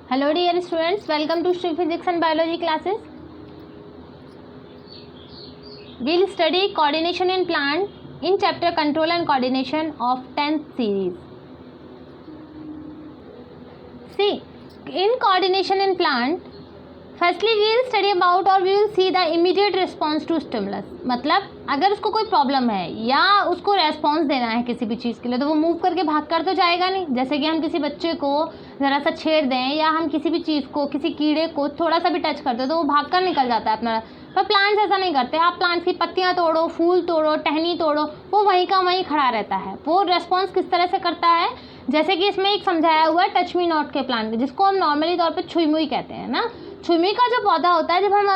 Hello dear students, welcome to Street Physics and Biology classes. We'll study coordination in plant in chapter control and coordination of 10th series. See, in coordination in plant, firstly we will study about or we will see the immediate response to stimulus. मतलब अगर उसको कोई problem है या उसको response देना है किसी भी चीज़ के लिए तो वो मूव करके भाग कर तो जाएगा नहीं। जैसे कि हम किसी बच्चे को ज़रा सा छेड़ दें या हम किसी भी चीज़ को किसी कीड़े को थोड़ा सा भी टच कर दें तो वो भाग कर निकल जाता है अपना। पर प्लांट्स ऐसा नहीं करते। आप प्लांट्स की पत्तियां तोड़ो, फूल तोड़ो, टहनी तोड़ो, वो वहीं का वहीं खड़ा रहता है। वो रेस्पॉन्स किस तरह से करता है, जैसे कि इसमें एक समझाया हुआ है टच मी नॉट के प्लांट, जिसको हम नॉर्मली तौर पे छुई मुई कहते हैं ना। छुई मुई का जो पौधा होता है, जब हम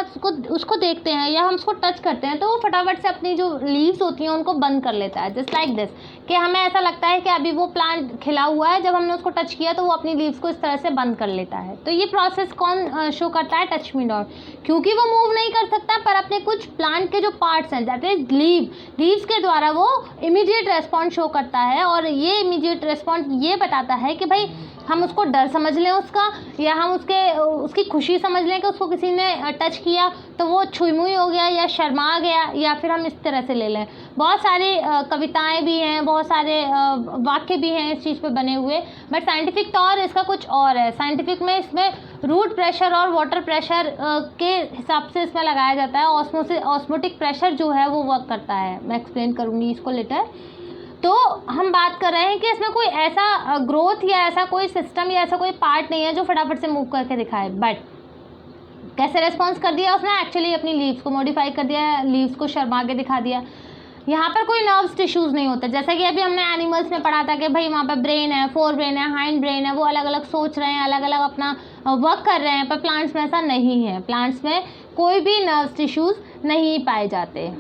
उसको देखते हैं या हम उसको टच करते हैं तो वो फटाफट से अपनी जो लीव्स होती हैं उनको बंद कर लेता है, जस्ट लाइक दिस। कि हमें ऐसा लगता है कि अभी वो प्लांट खिला हुआ है, जब हमने उसको टच किया तो वो अपनी लीव्स को इस तरह से बंद कर लेता है। तो ये प्रोसेस कौन शो करता है? Touch me not. क्योंकि वो मूव नहीं कर सकता पर अपने कुछ प्लांट के जो पार्ट्स हैं, दैट इज लीव्स के द्वारा वो इमीडिएट रेस्पॉन्स शो करता है। और ये इमीडिएट रेस्पॉन्स ये बताता है कि भाई हम उसको डर समझ लें उसका, या हम उसकी खुशी समझ लें कि उसको किसी ने टच किया तो वो छुई मुई हो गया या शर्मा गया, या फिर हम इस तरह से ले लें। बहुत सारी कविताएं भी हैं, बहुत सारे वाक्य भी हैं इस चीज़ पे बने हुए, बट साइंटिफिक तौर इसका कुछ और है। साइंटिफिक में इसमें रूट प्रेशर और वाटर प्रेशर के हिसाब से इसमें लगाया जाता है। ऑस्मोटिक प्रेशर जो है वो वर्क करता है। मैं एक्सप्लेन करूँगी इसको लेटर। तो हम बात कर रहे हैं कि इसमें कोई ऐसा ग्रोथ या ऐसा कोई सिस्टम या ऐसा कोई पार्ट नहीं है जो फटाफट से मूव करके दिखाए, बट कैसे रेस्पॉन्स कर दिया उसने, एक्चुअली अपनी लीव्स को मॉडिफाई कर दिया, लीव्स को शर्मा के दिखा दिया। यहाँ पर कोई नर्व्स टिश्यूज़ नहीं होते, जैसे कि अभी हमने एनिमल्स में पढ़ा था कि भाई वहाँ पर ब्रेन है, फोर ब्रेन है, हाइंड ब्रेन है, वो अलग अलग सोच रहे हैं, अलग अलग अपना वर्क कर रहे हैं। पर प्लांट्स में ऐसा नहीं है। प्लांट्स में कोई भी नर्व्स टिश्यूज़ नहीं पाए जाते।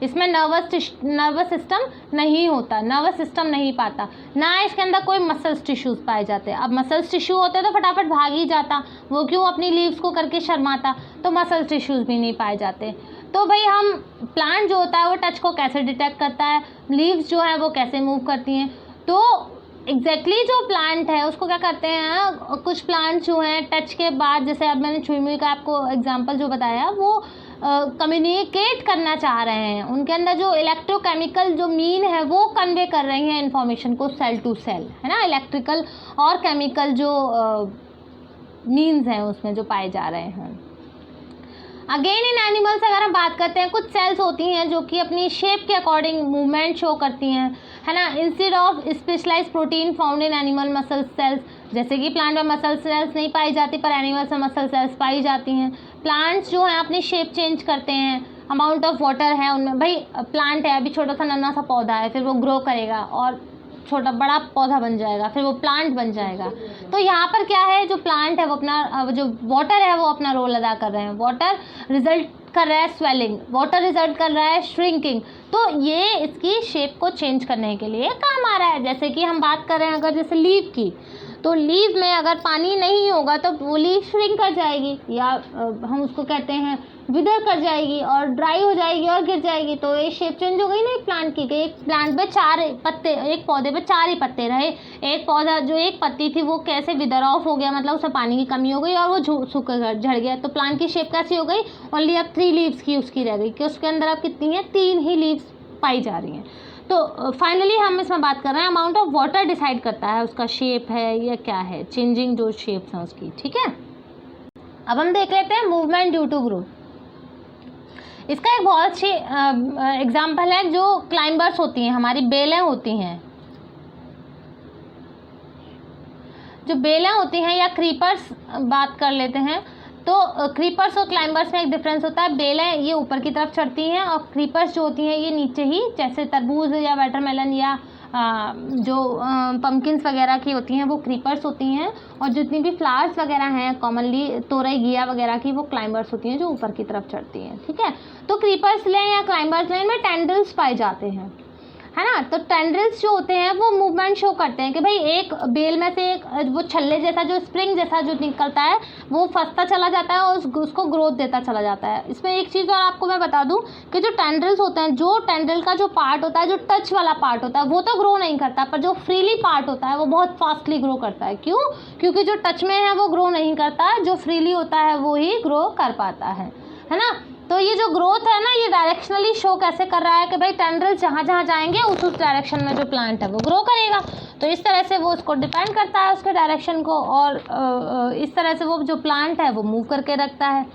इसमें नर्वस सिस्टम नहीं होता, नर्वस सिस्टम नहीं पाता, ना इसके अंदर कोई मसल्स टिश्यूज़ पाए जाते। अब मसल्स टिश्यू होते तो फटाफट भाग ही जाता, वो क्यों अपनी लीव्स को करके शर्माता। तो मसल्स टिश्यूज़ भी नहीं पाए जाते। तो भाई हम प्लांट जो होता है वो टच को कैसे डिटेक्ट करता है, लीव्स जो है वो कैसे मूव करती हैं। तो एग्जैक्टली जो प्लांट है उसको क्या करते हैं, कुछ प्लांट जो हैं टच के बाद, जैसे अब मैंने छुई मुई का आपको एग्जाम्पल जो बताया, वो कम्युनिकेट करना चाह रहे हैं। उनके अंदर जो इलेक्ट्रोकेमिकल जो मीन है वो कन्वे कर रही हैं इन्फॉर्मेशन को सेल टू सेल, है ना। इलेक्ट्रिकल और केमिकल जो मीन्स हैं उसमें जो पाए जा रहे हैं। अगेन इन एनिमल्स अगर हम बात करते हैं, कुछ सेल्स होती हैं जो कि अपनी शेप के अकॉर्डिंग मूवमेंट शो करती हैं, है ना। Instead of specialised protein found in animal muscle cells, जैसे कि प्लांट में मसल सेल्स नहीं पाई जाती पर एनिमल्स में मसल सेल्स पाई जाती हैं। प्लांट्स जो हैं अपनी शेप चेंज करते हैं, अमाउंट ऑफ वाटर है उनमें। भाई प्लांट है, अभी छोटा सा नन्हा सा पौधा है, फिर वो ग्रो करेगा और छोटा बड़ा पौधा बन जाएगा, फिर वो प्लांट बन जाएगा। तो यहाँ पर क्या है, जो प्लांट है वो अपना जो वाटर है वो अपना रोल अदा कर रहे हैं। वाटर रिजल्ट कर रहा है स्वेलिंग, वाटर रिजल्ट कर रहा है श्रिंकिंग। तो ये इसकी शेप को चेंज करने के लिए काम आ रहा है। जैसे कि हम बात कर रहे हैं अगर जैसे लीव की, तो लीव में अगर पानी नहीं होगा तो वो लीव श्रिंक कर जाएगी, या हम उसको कहते हैं विदर कर जाएगी और ड्राई हो जाएगी और गिर जाएगी। तो ये शेप चेंज हो गई ना एक प्लांट की। एक प्लांट पे 4 पत्ते, एक पौधे पे 4 ही पत्ते रहे। एक पौधा जो एक पत्ती थी वो कैसे विदर ऑफ हो गया, मतलब उसमें पानी की कमी हो गई और वो सूख झड़ गया। तो प्लांट की शेप कैसी हो गई, ओनली अब 3 लीव्स की उसकी रह गई, कि उसके अंदर अब कितनी है, 3 ही लीव्स पाई जा रही हैं। तो फाइनली हम इसमें बात कर रहे हैं अमाउंट ऑफ वाटर डिसाइड करता है उसका शेप है या क्या है, चेंजिंग जो शेप्स हैं उसकी, ठीक है। अब हम देख लेते हैं मूवमेंट ड्यू टू ग्रोथ। इसका एक बहुत अच्छी एग्जाम्पल है जो क्लाइंबर्स होती हैं, हमारी बेलें होती हैं, जो बेलें होती हैं या क्रीपर्स बात कर लेते हैं। तो क्रीपर्स और क्लाइंबर्स में एक डिफरेंस होता है। बेलें ये ऊपर की तरफ चढ़ती हैं और क्रीपर्स जो होती हैं ये नीचे ही, जैसे तरबूज या वाटरमेलन या जो पम्पकिन्स वगैरह की होती हैं वो क्रीपर्स होती हैं। और जितनी भी फ्लावर्स वगैरह हैं कॉमनली तोरई घिया वगैरह की, वो क्लाइंबर्स होती हैं जो ऊपर की तरफ चढ़ती हैं, ठीक है। तो क्रीपर्स लें या क्लाइंबर्स लें, इनमें टेंडल्स पाए जाते हैं। है ना। तो टेंड्रिल्स जो होते हैं वो मूवमेंट शो करते हैं कि भाई एक बेल में से एक वो छल्ले जैसा जो स्प्रिंग जैसा जो निकलता है वो फंसता चला जाता है और उसको ग्रोथ देता चला जाता है। इसमें एक चीज़ और आपको मैं बता दूं कि जो टेंड्रिल्स होते हैं, जो टेंड्रिल का जो पार्ट होता है, जो टच वाला पार्ट होता है वो तो ग्रो नहीं करता, पर जो फ्रीली पार्ट होता है वो बहुत फास्टली ग्रो करता है। क्यों? क्योंकि जो टच में है वो ग्रो नहीं करता, जो फ्रीली होता है वो ही ग्रो कर पाता है ना। तो ये जो ग्रोथ है ना, ये डायरेक्शनली शो कैसे कर रहा है कि भाई टेंड्रिल्स जहाँ जहाँ जाएंगे उस डायरेक्शन में जो प्लांट है वो ग्रो करेगा। तो इस तरह से वो उसको डिपेंड करता है उसके डायरेक्शन को, और इस तरह से वो जो प्लांट है वो मूव करके रखता है।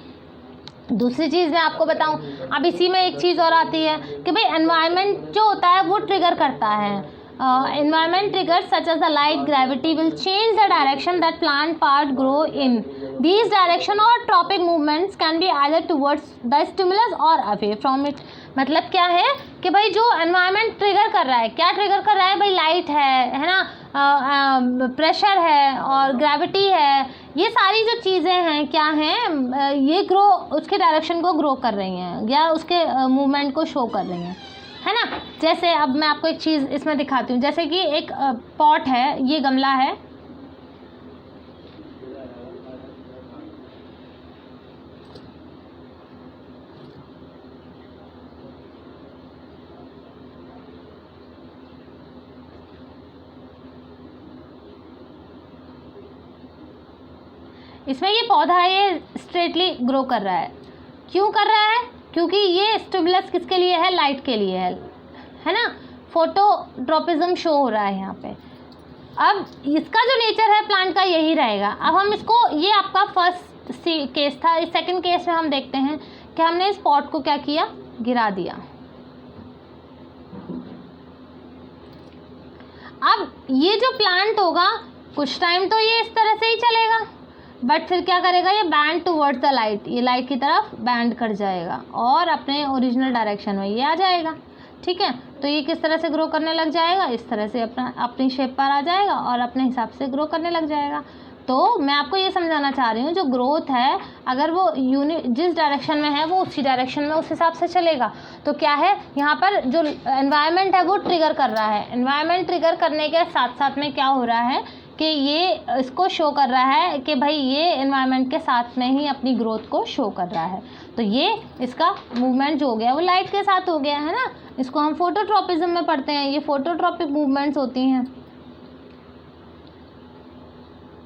दूसरी चीज़ मैं आपको बताऊं, अब इसी में एक चीज़ और आती है कि भाई एनवायरनमेंट जो होता है वो ट्रिगर करता है। environment triggers such as the light, gravity will change the direction that plant part grow in. These direction or tropic movements can be either towards the stimulus or away from it. मतलब क्या है कि भाई जो environment trigger कर रहा है, क्या ट्रिगर कर रहा है भाई? लाइट है ना, प्रेशर है और ग्रेविटी है, ये सारी जो चीज़ें हैं क्या हैं, ये ग्रो उसके डायरेक्शन को ग्रो कर रही हैं या उसके मूवमेंट को शो कर रही हैं, है ना। जैसे अब मैं आपको एक चीज़ इसमें दिखाती हूँ, जैसे कि एक पॉट है, ये गमला है, इसमें ये पौधा है, ये स्ट्रेटली ग्रो कर रहा है। क्यों कर रहा है? क्योंकि ये स्टिमुलस किसके लिए है? लाइट के लिए है ना। फोटोट्रोपिज्म शो हो रहा है यहाँ पे। अब इसका जो नेचर है प्लांट का यही रहेगा। अब हम इसको, ये आपका फर्स्ट केस था, इस सेकंड केस में हम देखते हैं कि हमने इस पॉट को क्या किया? गिरा दिया। अब ये जो प्लांट होगा कुछ टाइम तो ये इस तरह से ही चलेगा, बट फिर क्या करेगा? ये बैंड टुवर्ड्स द लाइट, ये लाइट की तरफ बैंड कर जाएगा और अपने ओरिजिनल डायरेक्शन में ये आ जाएगा। ठीक है, तो ये किस तरह से ग्रो करने लग जाएगा? इस तरह से अपनी शेप पर आ जाएगा और अपने हिसाब से ग्रो करने लग जाएगा। तो मैं आपको ये समझाना चाह रही हूँ, जो ग्रोथ है अगर वो जिस डायरेक्शन में है वो उसी डायरेक्शन में उस हिसाब से चलेगा। तो क्या है, यहाँ पर जो एनवायरनमेंट है वो ट्रिगर कर रहा है। एनवायरनमेंट ट्रिगर करने के साथ साथ में क्या हो रहा है कि ये इसको शो कर रहा है कि भाई ये एनवायरनमेंट के साथ में ही अपनी ग्रोथ को शो कर रहा है। तो ये इसका मूवमेंट जो हो गया वो लाइट के साथ हो गया, है ना। इसको हम फोटोट्रोपिज्म में पढ़ते हैं, ये फोटोट्रोपिक मूवमेंट्स होती हैं।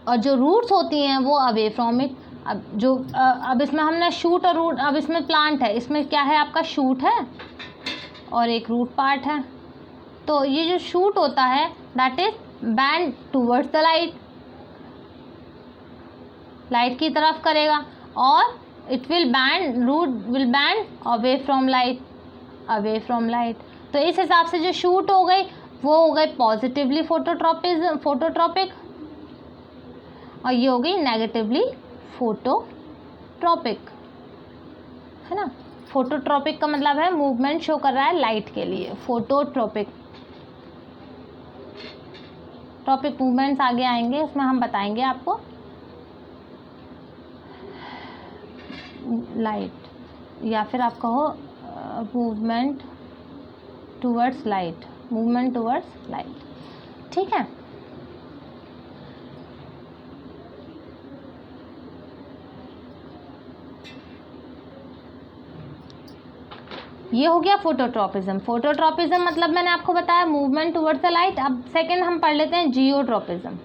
और जो रूट्स होती हैं वो अवे फ्रॉम इट। अब इसमें हमने शूट और रूट, अब इसमें प्लांट है, इसमें क्या है? आपका शूट है और एक रूट पार्ट है। तो ये जो शूट होता है that is bend towards the light, light की तरफ करेगा, और it will bend, root will bend away from light, away from light. तो इस हिसाब से जो शूट हो गई वो हो गई पॉजिटिवली फोटोट्रोपिक, और ये हो गई नेगेटिवली फोटोट्रोपिक, है ना। फोटोट्रोपिक का मतलब है मूवमेंट शो कर रहा है लाइट के लिए। फोटोट्रोपिक टॉपिक मूवमेंट्स आगे आएंगे, उसमें हम बताएंगे आपको। लाइट या फिर आप कहो movement towards light, movement towards light, ठीक है। ये हो गया फोटोट्रोपिज्म। फोटोट्रोपिज्म मतलब मैंने आपको बताया मूवमेंट टुवर्ड्स द लाइट। अब सेकंड हम पढ़ लेते हैं जियोट्रोपिज्म।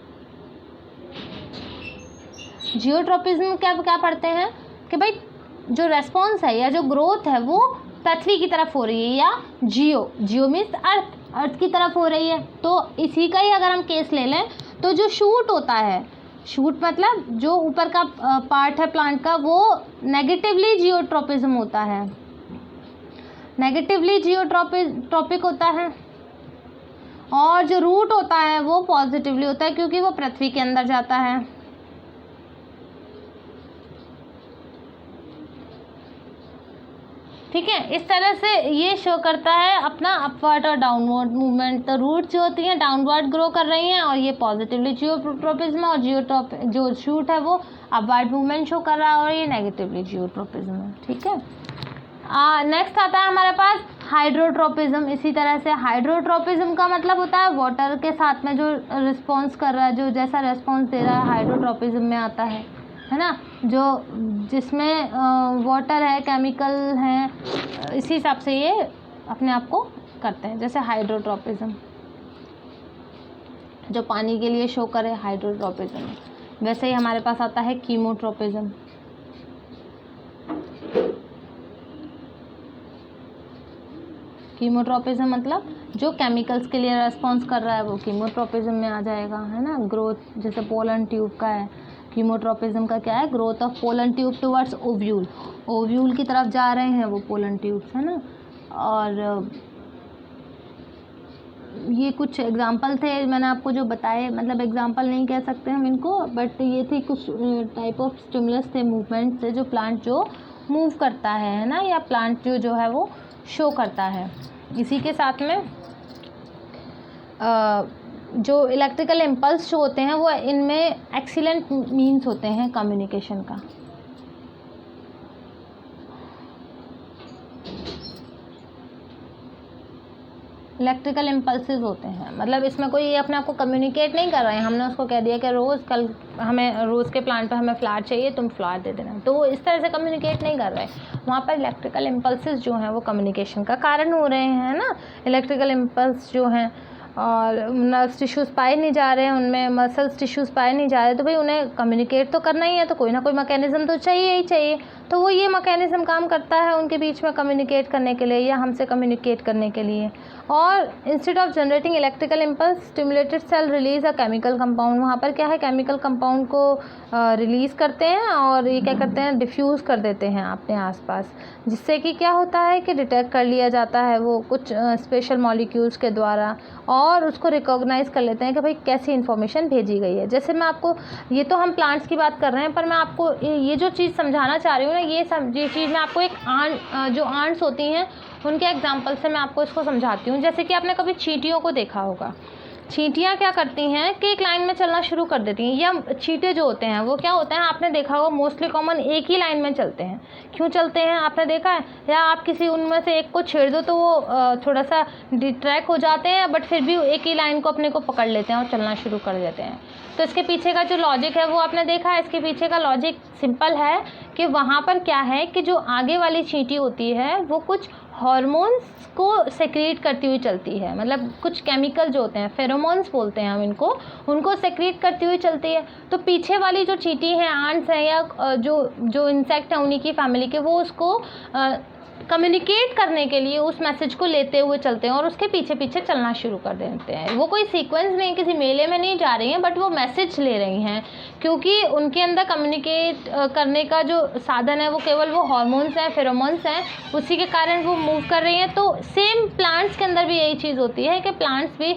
जियोट्रोपिज्म क्या पढ़ते हैं कि भाई जो रेस्पॉन्स है या जो ग्रोथ है वो पृथ्वी की तरफ हो रही है, या जियो मीन्स अर्थ की तरफ हो रही है। तो इसी का ही अगर हम केस ले लें तो जो शूट होता है, शूट मतलब जो ऊपर का पार्ट है प्लांट का, वो नेगेटिवली जियोट्रोपिज्म होता है, नेगेटिवली जियोट्रोपिक होता है। और जो रूट होता है वो पॉजिटिवली होता है क्योंकि वो पृथ्वी के अंदर जाता है। ठीक है, इस तरह से ये शो करता है अपना अपवर्ड और डाउनवर्ड मूवमेंट। तो रूट जो होती हैं डाउनवर्ड ग्रो कर रही हैं और ये पॉजिटिवली जियोट्रोपिज्म, और जो शूट है वो अपवर्ड मूवमेंट शो कर रहा है और ये नेगेटिवली जियोट्रोपिज्म है। ठीक है, नेक्स्ट आता है हमारे पास हाइड्रोट्रोपिज्म, इसी तरह से हाइड्रोट्रोपिज्म का मतलब होता है वाटर के साथ में जो रिस्पॉन्स कर रहा है, जो जैसा रिस्पॉन्स दे रहा है, हाइड्रोट्रोपिज्म में आता है ना, जो जिसमें वाटर है, केमिकल है, इसी हिसाब से ये अपने आप को करते हैं। जैसे हाइड्रोट्रोपिज्म जो पानी के लिए शो करे, हाइड्रोट्रोपिज्म। वैसे ही हमारे पास आता है कीमोट्रोपिज्म। कीमोट्रोपिज्म मतलब जो केमिकल्स के लिए रेस्पॉन्स कर रहा है वो कीमोट्रोपिज्म में आ जाएगा, है ना। ग्रोथ जैसे पोलन ट्यूब का है, कीमोट्रोपिज्म का क्या है, growth of pollen tube towards ovule, ovule की तरफ जा रहे हैं वो पोलन ट्यूब्स, है ना। और ये कुछ एग्जाम्पल थे मैंने आपको जो बताए, मतलब एग्जाम्पल नहीं कह सकते हम इनको, बट ये थी कुछ टाइप ऑफ स्टिमुलस थे, मूवमेंट से जो प्लांट जो मूव करता है ना, या प्लांट जो है वो शो करता है। इसी के साथ में जो इलेक्ट्रिकल इम्पल्स जो होते हैं वो इनमें एक्सीलेंट मीन्स होते हैं कम्युनिकेशन का। इलेक्ट्रिकल इम्पल्सेस होते हैं, मतलब इसमें कोई ये अपने आप को कम्युनिकेट नहीं कर रहे हैं, हमने उसको कह दिया कि रोज़ कल हमें रोज़ के प्लांट पे हमें फ्लावर चाहिए, तुम फ्लावर दे देना, तो वो इस तरह से कम्युनिकेट नहीं कर रहे हैं। वहाँ पर इलेक्ट्रिकल इम्पल्सेस जो हैं वो कम्युनिकेशन का कारण हो रहे हैं ना। इलेक्ट्रिकल इम्पल्स जो हैं और नर्व्स टिश्यूज़ पाए नहीं जा रहे हैं, उनमें मसल्स टिश्यूज़ पाए नहीं जा रहे, तो भाई उन्हें कम्युनिकेट तो करना ही है, तो कोई ना कोई मैकेनिज़्म तो चाहिए ही चाहिए। तो वो ये मैकेनिज़्म काम करता है उनके बीच में कम्युनिकेट करने के लिए या हमसे कम्युनिकेट करने के लिए। और instead of generating electrical impulse stimulated cell release a chemical compound, वहाँ पर क्या है, केमिकल कंपाउंड को रिलीज़ करते हैं और ये क्या करते हैं, डिफ्यूज़ कर देते हैं अपने आसपास, जिससे कि क्या होता है कि डिटेक्ट कर लिया जाता है वो कुछ स्पेशल मॉलिक्यूल्स के द्वारा, और उसको रिकॉग्नाइज़ कर लेते हैं कि भाई कैसी इन्फॉर्मेशन भेजी गई है। जैसे मैं आपको, ये तो हम प्लांट्स की बात कर रहे हैं, पर मैं आपको ये जो चीज़ समझाना चाह रही हूँ ना, ये चीज़ मैं आपको एक जो आंट्स होती हैं उनके एग्जांपल से मैं आपको इसको समझाती हूँ। जैसे कि आपने कभी चींटियों को देखा होगा, चींटियाँ क्या करती हैं कि एक लाइन में चलना शुरू कर देती हैं, या चींटे जो होते हैं वो क्या होते हैं, आपने देखा होगा मोस्टली कॉमन एक ही लाइन में चलते हैं। क्यों चलते हैं आपने देखा है, या आप किसी उनमें से एक को छेड़ दो तो वो थोड़ा सा डिट्रैक्ट हो जाते हैं, बट फिर भी एक ही लाइन को अपने को पकड़ लेते हैं और चलना शुरू कर देते हैं। तो इसके पीछे का जो लॉजिक है वो आपने देखा है। इसके पीछे का लॉजिक सिंपल है कि वहाँ पर क्या है कि जो आगे वाली चींटी होती है वो कुछ हार्मोन्स को सेक्रेट करती हुई चलती है, मतलब कुछ केमिकल जो होते हैं, फेरोमोन्स बोलते हैं हम इनको, उनको सेक्रेट करती हुई चलती है। तो पीछे वाली जो चींटी हैं, आंट्स हैं, या जो इंसेक्ट हैं उन्हीं की फैमिली के, वो उसको कम्युनिकेट करने के लिए उस मैसेज को लेते हुए चलते हैं और उसके पीछे पीछे चलना शुरू कर देते हैं। वो कोई सीक्वेंस नहीं, किसी मेले में नहीं जा रही हैं, बट वो मैसेज ले रही हैं, क्योंकि उनके अंदर कम्युनिकेट करने का जो साधन है वो केवल वो हार्मोन्स हैं, फेरोमोन्स हैं, उसी के कारण वो मूव कर रही हैं। तो सेम प्लांट्स के अंदर भी यही चीज़ होती है कि प्लांट्स भी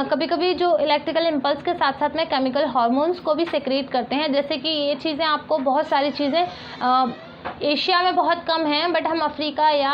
कभी कभी जो इलेक्ट्रिकल इम्पल्स के साथ साथ में केमिकल हार्मोन्स को भी सेक्रेट करते हैं। जैसे कि ये चीज़ें आपको बहुत सारी चीज़ें एशिया में बहुत कम हैं, बट हम अफ्रीका या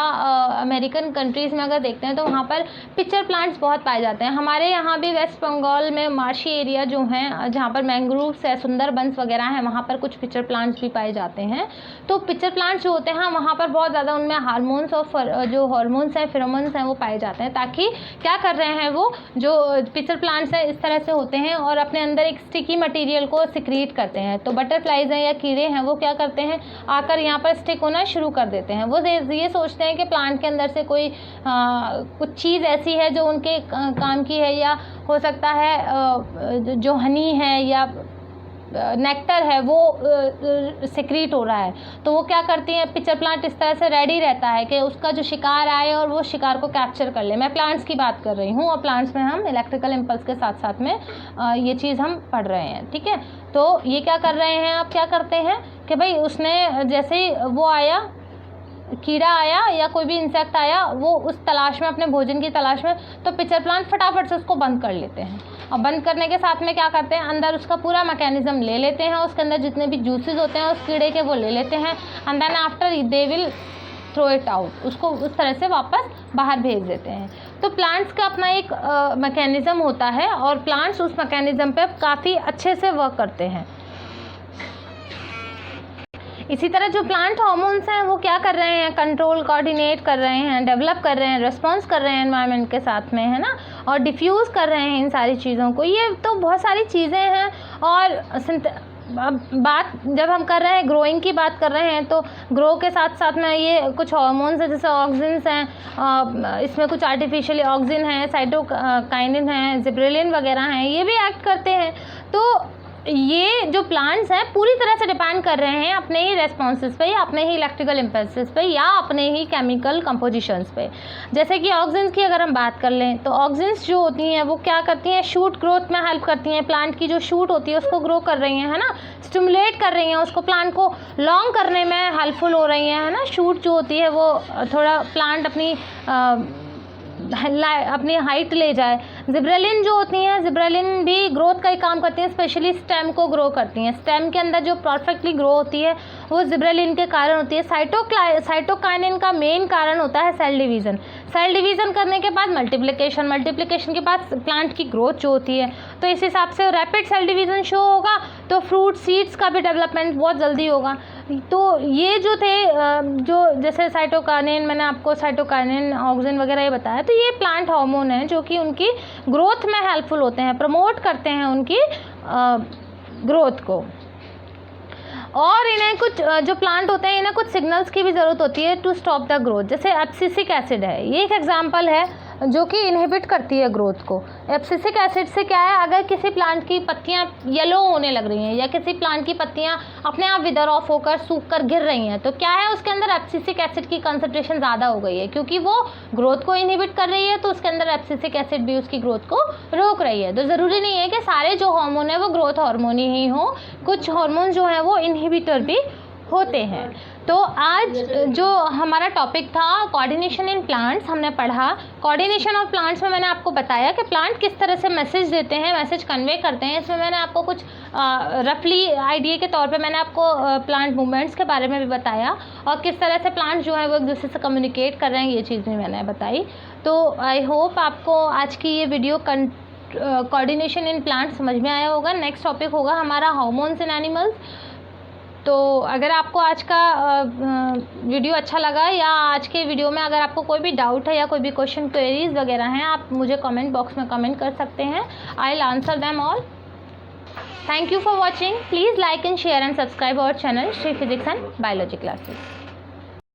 अमेरिकन कंट्रीज़ में अगर देखते हैं तो वहाँ पर पिक्चर प्लांट्स बहुत पाए जाते हैं। हमारे यहाँ भी वेस्ट बंगाल में मार्शी एरिया जो हैं, जहाँ पर मैंग्रोव्स है, सुंदरबंस वगैरह हैं, वहाँ पर कुछ पिक्चर प्लांट्स भी पाए जाते हैं। तो पिक्चर प्लांट्स जो होते हैं वहाँ पर बहुत ज़्यादा उनमें हार्मोन्स और जो हार्मोन्स हैं, फेरोमोन्स हैं, वो पाए जाते हैं, ताकि क्या कर रहे हैं वो जो पिक्चर प्लांट्स हैं इस तरह से होते हैं और अपने अंदर एक स्टिकी मटीरियल को सिक्रीट करते हैं। तो बटरफ्लाइज हैं या कीड़े हैं, वो क्या करते हैं, आकर यहाँ पर स्टिक होना शुरू कर देते हैं। वो ये सोचते हैं कि प्लांट के अंदर से कोई कुछ चीज़ ऐसी है जो उनके काम की है, या हो सकता है जो हनी है या नेक्टर है वो सिक्रीट हो रहा है। तो वो क्या करती हैं, पिक्चर प्लांट इस तरह से रेडी रहता है कि उसका जो शिकार आए और वो शिकार को कैप्चर कर ले। मैं प्लांट्स की बात कर रही हूँ, और प्लांट्स में हम इलेक्ट्रिकल इम्पल्स के साथ साथ में ये चीज़ हम पढ़ रहे हैं, ठीक है। तो ये क्या कर रहे हैं, आप क्या करते हैं कि भाई उसने जैसे ही वो आया, कीड़ा आया या कोई भी इंसेक्ट आया, वो उस तलाश में, अपने भोजन की तलाश में, तो पिक्चर प्लांट फटाफट से उसको बंद कर लेते हैं। और बंद करने के साथ में क्या करते हैं, अंदर उसका पूरा मैकेनिज्म ले लेते हैं, उसके अंदर जितने भी जूसेस होते हैं उस कीड़े के वो ले लेते हैं, and then after they will throw it out, उसको उस तरह से वापस बाहर भेज देते हैं। तो प्लांट्स का अपना एक मैकेनिज्म होता है और प्लांट्स उस मैकेनिज्म पे काफ़ी अच्छे से वर्क करते हैं। इसी तरह जो प्लांट हार्मोन्स हैं वो क्या कर रहे हैं, कंट्रोल कोऑर्डिनेट कर रहे हैं, डेवलप कर रहे हैं, रिस्पॉन्स कर रहे हैं एनवायरनमेंट के साथ में, है ना, और डिफ्यूज़ कर रहे हैं इन सारी चीज़ों को। ये तो बहुत सारी चीज़ें हैं। और बात जब हम कर रहे हैं ग्रोइंग की बात कर रहे हैं तो ग्रो के साथ साथ में ये कुछ हार्मोन्स हैं जैसे ऑक्सिन्स हैं, इसमें कुछ आर्टिफिशियली ऑक्सिन है, साइटोकाइनिन है, जिब्रेलिन वगैरह हैं, ये भी एक्ट करते हैं। तो ये जो प्लांट्स हैं पूरी तरह से डिपेंड कर रहे हैं अपने ही रेस्पॉन्सेस पे या अपने ही इलेक्ट्रिकल इम्पल्सेस पे या अपने ही केमिकल कंपोजिशंस पे। जैसे कि ऑक्सिन्स की अगर हम बात कर लें तो ऑक्सिन्स जो होती हैं वो क्या करती हैं, शूट ग्रोथ में हेल्प करती हैं। प्लांट की जो शूट होती है उसको ग्रो कर रही हैं, है ना, स्टिमुलेट कर रही हैं उसको, प्लांट को लॉन्ग करने में हेल्पफुल हो रही हैं, है ना। शूट जो होती है वो थोड़ा प्लांट अपनी हाइट ले जाए। जिब्रेलिन जो होती हैं, जिब्रेलिन भी ग्रोथ का ही काम करती हैं, स्पेशली स्टेम को ग्रो करती हैं। स्टेम के अंदर जो परफेक्टली ग्रो होती है वो जिब्रेलिन के कारण होती है। साइटोकाइनिन का मेन कारण होता है सेल डिवीज़न। सेल डिवीज़न करने के बाद मल्टीप्लिकेशन, मल्टीप्लिकेशन के बाद प्लांट की ग्रोथ जो होती है। तो इस हिसाब से रैपिड सेल डिवीज़न शो होगा तो फ्रूट सीड्स का भी डेवलपमेंट बहुत जल्दी होगा। तो ये जो थे जो जैसे साइटोकाइनिन, मैंने आपको साइटोकाइनिन, ऑक्सिन वगैरह ये बताया, तो ये प्लांट हार्मोन हैं जो कि उनकी ग्रोथ में हेल्पफुल होते हैं, प्रमोट करते हैं उनकी ग्रोथ को। और इन्हें कुछ जो प्लांट होते हैं इन्हें कुछ सिग्नल्स की भी ज़रूरत होती है टू स्टॉप द ग्रोथ। जैसे एब्सिसिक एसिड है, ये एक एग्जांपल है जो कि इनहिबिट करती है ग्रोथ को। एब्सिसिक एसिड से क्या है, अगर किसी प्लांट की पत्तियां येलो होने लग रही हैं या किसी प्लांट की पत्तियां अपने आप विदर ऑफ होकर सूख कर गिर रही हैं तो क्या है, उसके अंदर एब्सिसिक एसिड की कंसंट्रेशन ज़्यादा हो गई है क्योंकि वो ग्रोथ को इनहिबिट कर रही है, तो उसके अंदर एब्सिसिक एसिड भी उसकी ग्रोथ को रोक रही है। तो ज़रूरी नहीं है कि सारे जो हार्मोन है वो ग्रोथ हार्मोन ही हो, कुछ हार्मोन जो है वो इनहिबिटर भी होते हैं। तो आज जो हमारा टॉपिक था कोऑर्डिनेशन इन प्लांट्स, हमने पढ़ा कोऑर्डिनेशन ऑफ प्लांट्स में मैंने आपको बताया कि प्लांट किस तरह से मैसेज देते हैं, मैसेज कन्वे करते हैं। इसमें मैंने आपको कुछ रफली आइडिया के तौर पे मैंने आपको प्लांट मूवमेंट्स के बारे में भी बताया और किस तरह से प्लांट जो है वो एक दूसरे से कम्युनिकेट कर रहे हैं, ये चीज़ भी मैंने बताई। तो आई होप आपको आज की ये वीडियो कोऑर्डिनेशन इन प्लांट समझ में आया होगा। नेक्स्ट टॉपिक होगा हमारा हार्मोन्स इन एनिमल्स। तो अगर आपको आज का वीडियो अच्छा लगा या आज के वीडियो में अगर आपको कोई भी डाउट है या कोई भी क्वेश्चन क्वेरीज वगैरह हैं, आप मुझे कमेंट बॉक्स में कमेंट कर सकते हैं। I will answer them all. Thank you for watching. Please like and share and subscribe our channel Shri physics and biology classes.